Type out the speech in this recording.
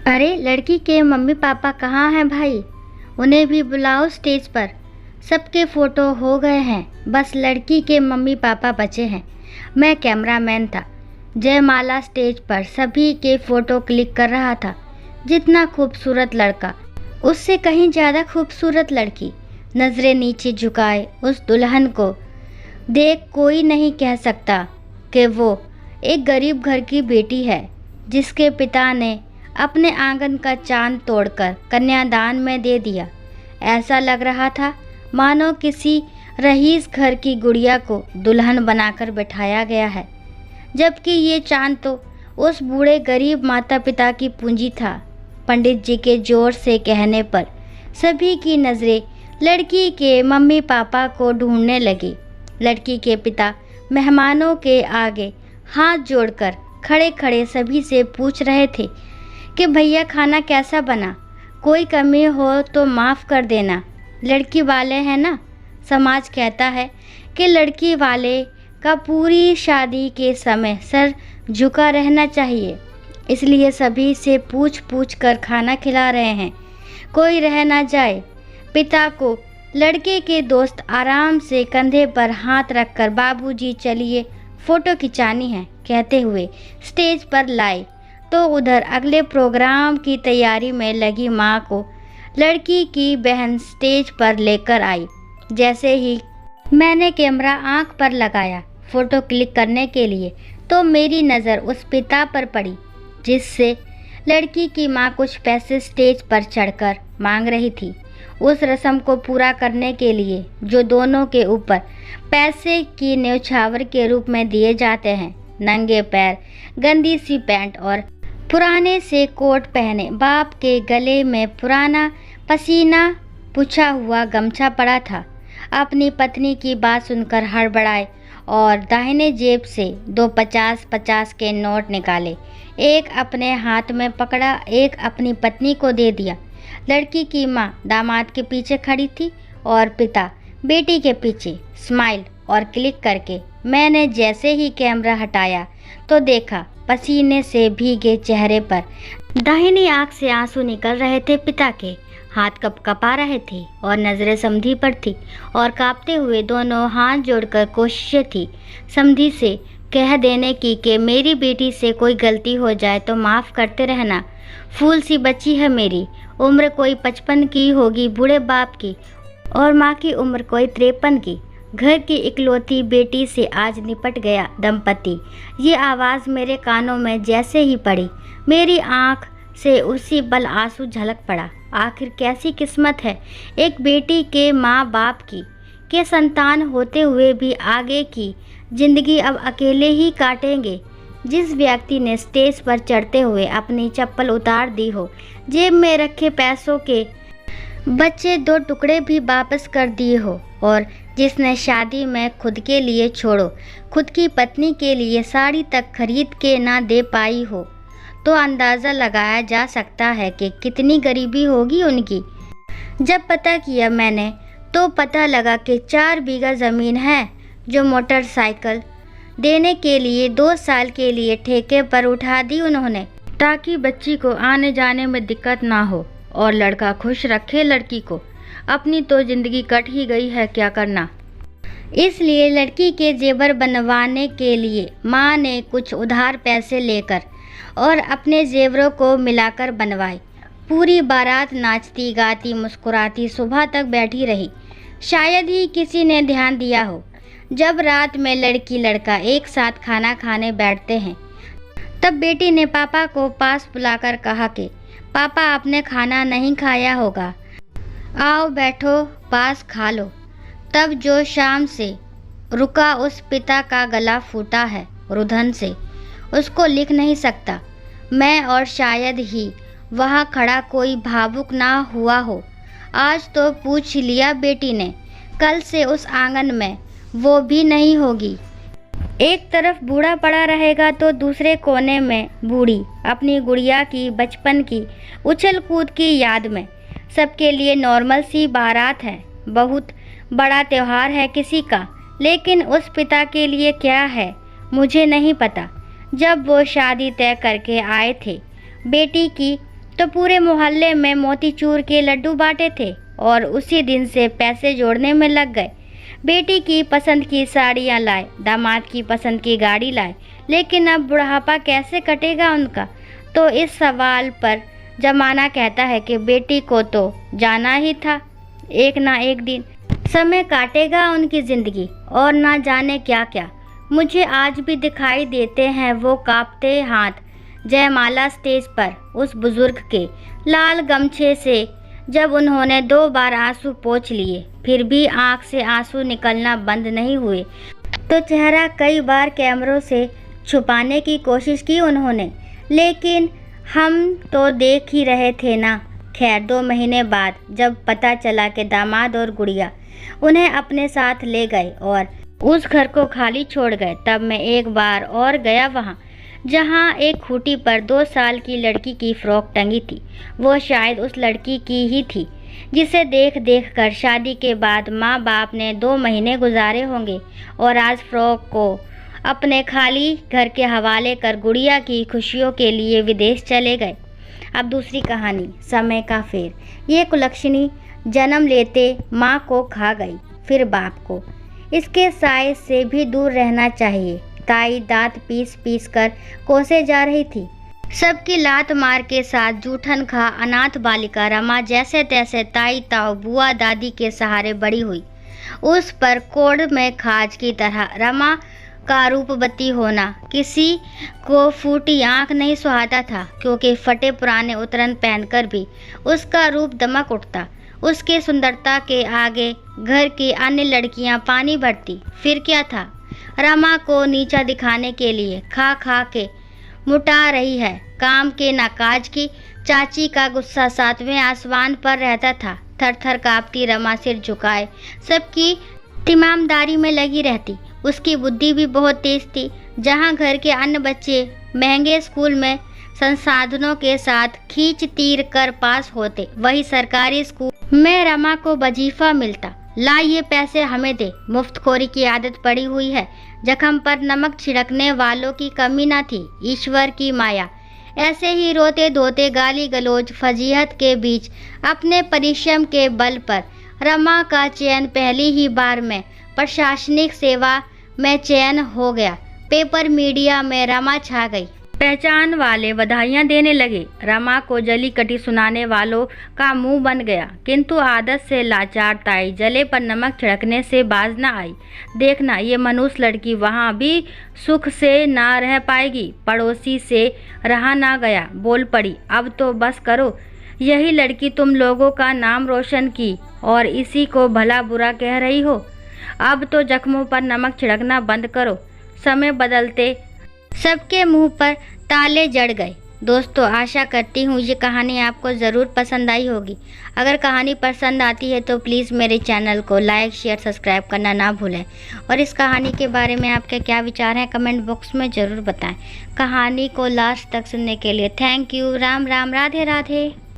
अरे लड़की के मम्मी पापा कहाँ हैं भाई? उन्हें भी बुलाओ स्टेज पर। सबके फ़ोटो हो गए हैं, बस लड़की के मम्मी पापा बचे हैं। मैं कैमरामैन था। जयमाला स्टेज पर सभी के फ़ोटो क्लिक कर रहा था। जितना खूबसूरत लड़का, उससे कहीं ज़्यादा खूबसूरत लड़की। नज़रें नीचे झुकाए उस दुल्हन को देख कोई नहीं कह सकता कि वो एक गरीब घर की बेटी है, जिसके पिता ने अपने आंगन का चांद तोड़कर कन्यादान में दे दिया। ऐसा लग रहा था मानो किसी रईस घर की गुड़िया को दुल्हन बनाकर बैठाया गया है, जबकि ये चांद तो उस बूढ़े गरीब माता पिता की पूंजी था। पंडित जी के जोर से कहने पर सभी की नज़रें लड़की के मम्मी पापा को ढूंढने लगी। लड़की के पिता मेहमानों के आगे हाथ जोड़कर खड़े खड़े सभी से पूछ रहे थे कि भैया खाना कैसा बना, कोई कमी हो तो माफ़ कर देना, लड़की वाले हैं ना। समाज कहता है कि लड़की वाले का पूरी शादी के समय सर झुका रहना चाहिए, इसलिए सभी से पूछ पूछ कर खाना खिला रहे हैं, कोई रह ना जाए। पिता को लड़के के दोस्त आराम से कंधे पर हाथ रखकर बाबूजी चलिए फ़ोटो खिंचानी है कहते हुए स्टेज पर लाए, तो उधर अगले प्रोग्राम की तैयारी में लगी माँ को लड़की की बहन स्टेज पर लेकर आई। जैसे ही मैंने कैमरा आँख पर लगाया फ़ोटो क्लिक करने के लिए, तो मेरी नज़र उस पिता पर पड़ी जिससे लड़की की माँ कुछ पैसे स्टेज पर चढ़कर मांग रही थी। उस रस्म को पूरा करने के लिए जो दोनों के ऊपर पैसे की न्यौछावर के रूप में दिए जाते हैं, नंगे पैर, गंदी सी पैंट और पुराने से कोट पहने बाप के गले में पुराना पसीना पुछा हुआ गमछा पड़ा था। अपनी पत्नी की बात सुनकर हड़बड़ाए और दाहिने जेब से 2 50-50 के नोट निकाले। एक अपने हाथ में पकड़ा, एक अपनी पत्नी को दे दिया। लड़की की माँ दामाद के पीछे खड़ी थी और पिता बेटी के पीछे। स्माइल और क्लिक करके मैंने जैसे ही कैमरा हटाया तो देखा पसीने से भीगे चेहरे पर दाहिनी आंख से आंसू निकल रहे थे। पिता के हाथ कपकपा रहे थे और नज़रें समधी पर थी और कांपते हुए दोनों हाथ जोड़कर कोशिशें थी समधी से कह देने की कि मेरी बेटी से कोई गलती हो जाए तो माफ़ करते रहना। फूल सी बच्ची है मेरी, उम्र कोई 55 की होगी बूढ़े बाप की, और माँ की उम्र कोई 53 की। घर की इकलौती बेटी से आज निपट गया दंपति। ये आवाज़ मेरे कानों में जैसे ही पड़ी, मेरी आँख से उसी पल आंसू झलक पड़ा। आखिर कैसी किस्मत है एक बेटी के माँ बाप की के संतान होते हुए भी आगे की ज़िंदगी अब अकेले ही काटेंगे। जिस व्यक्ति ने स्टेज पर चढ़ते हुए अपनी चप्पल उतार दी हो, जेब में रखे पैसों के बच्चे 2 टुकड़े भी वापस कर दिए हो, और जिसने शादी में खुद के लिए छोड़ो खुद की पत्नी के लिए साड़ी तक खरीद के ना दे पाई हो, तो अंदाज़ा लगाया जा सकता है कि कितनी गरीबी होगी उनकी। जब पता किया मैंने तो पता लगा कि 4 बीघा ज़मीन है जो मोटरसाइकिल देने के लिए 2 साल के लिए ठेके पर उठा दी उन्होंने, ताकि बच्ची को आने जाने में दिक्कत ना हो और लड़का खुश रखे लड़की को। अपनी तो ज़िंदगी कट ही गई है, क्या करना। इसलिए लड़की के जेवर बनवाने के लिए माँ ने कुछ उधार पैसे लेकर और अपने जेवरों को मिलाकर बनवाए। पूरी बारात नाचती गाती मुस्कुराती सुबह तक बैठी रही। शायद ही किसी ने ध्यान दिया हो, जब रात में लड़की लड़का एक साथ खाना खाने बैठते हैं, तब बेटी ने पापा को पास बुलाकर कहा कि पापा आपने खाना नहीं खाया होगा, आओ बैठो पास खा लो। तब जो शाम से रुका उस पिता का गला फूटा है रुधन से, उसको लिख नहीं सकता मैं, और शायद ही वहाँ खड़ा कोई भावुक ना हुआ हो। आज तो पूछ लिया बेटी ने, कल से उस आंगन में वो भी नहीं होगी। एक तरफ बूढ़ा पड़ा रहेगा तो दूसरे कोने में बूढ़ी अपनी गुड़िया की बचपन की उछल कूद की याद में। सबके लिए नॉर्मल सी बारात है, बहुत बड़ा त्यौहार है किसी का, लेकिन उस पिता के लिए क्या है मुझे नहीं पता। जब वो शादी तय करके आए थे, बेटी की तो पूरे मोहल्ले में मोतीचूर के लड्डू बांटे थे और उसी दिन से पैसे जोड़ने में लग गए। बेटी की पसंद की साड़ियाँ लाए, दामाद की पसंद की गाड़ी लाए, लेकिन अब बुढ़ापा कैसे कटेगा उनका? तो इस सवाल पर जमाना कहता है कि बेटी को तो जाना ही था, एक ना एक दिन समय काटेगा उनकी ज़िंदगी और ना जाने क्या क्या। मुझे आज भी दिखाई देते हैं वो कांपते हाथ जयमाला स्टेज पर उस बुजुर्ग के लाल गमछे से, जब उन्होंने 2 बार आंसू पोंछ लिए फिर भी आंख से आंसू निकलना बंद नहीं हुए। तो चेहरा कई बार कैमरों से छुपाने की कोशिश की उन्होंने, लेकिन हम तो देख ही रहे थे ना। खैर 2 महीने बाद जब पता चला कि दामाद और गुड़िया उन्हें अपने साथ ले गए और उस घर को खाली छोड़ गए, तब मैं एक बार और गया वहाँ, जहाँ एक खूंटी पर 2 साल की लड़की की फ्रॉक टंगी थी। वो शायद उस लड़की की ही थी जिसे देख देख कर शादी के बाद माँ बाप ने 2 महीने गुजारे होंगे और आज फ्रॉक को अपने खाली घर के हवाले कर गुड़िया की खुशियों के लिए विदेश चले गए। अब दूसरी कहानी, समय का फेर। ये कुलक्षणी जन्म लेते माँ को खा गई, फिर बाप को। इसके साय से भी दूर रहना चाहिए। ताई दांत पीस पीस कर कोसे जा रही थी। सबकी लात मार के साथ जूठन खा अनाथ बालिका रमा जैसे तैसे ताई ताऊ बुआ दादी के सहारे बड़ी हुई। उस पर कोड़ में खाज की तरह रमा का रूपवती होना किसी को फूटी आंख नहीं सुहाता था, क्योंकि फटे पुराने उतरन पहनकर भी उसका रूप दमक उठता। उसके सुंदरता के आगे घर की अन्य लड़कियां पानी भरती। फिर क्या था, रमा को नीचा दिखाने के लिए खा खा के मुटा रही है। काम के ना काज की। चाची का गुस्सा 7वें आसमान पर रहता था। थर थर कांपती रमा सिर झुकाए सबकी तिमामदारी में लगी रहती। उसकी बुद्धि भी बहुत तेज थी। जहाँ घर के अन्य बच्चे महंगे स्कूल में संसाधनों के साथ खींच तीर कर पास होते, वही सरकारी स्कूल में रमा को वजीफा मिलता। ला ये पैसे हमें दे। मुफ्तखोरी की आदत पड़ी हुई है। जख्म पर नमक छिड़कने वालों की कमी न थी। ईश्वर की माया। ऐसे ही रोते धोते गाली गलौज फजीहत के बीच अपने परिश्रम के बल पर रमा का चयन पहली ही बार में प्रशासनिक सेवा में चयन हो गया। पेपर मीडिया में रमा छा गई। पहचान वाले बधाइयाँ देने लगे। रमा को जली कटी सुनाने वालों का मुंह बन गया, किंतु आदत से लाचार ताई जले पर नमक छिड़कने से बाज न आई। देखना, ये मनुष्य लड़की वहाँ भी सुख से ना रह पाएगी। पड़ोसी से रहा ना गया, बोल पड़ी, अब तो बस करो। यही लड़की तुम लोगों का नाम रोशन की और इसी को भला बुरा कह रही हो। अब तो जख्मों पर नमक छिड़कना बंद करो। समय बदलते सबके मुंह पर ताले जड़ गए। दोस्तों, आशा करती हूँ ये कहानी आपको ज़रूर पसंद आई होगी। अगर कहानी पसंद आती है तो प्लीज़ मेरे चैनल को लाइक शेयर सब्सक्राइब करना ना भूलें और इस कहानी के बारे में आपके क्या विचार हैं कमेंट बॉक्स में ज़रूर बताएं। कहानी को लास्ट तक सुनने के लिए थैंक यू। राम राम, राधे राधे।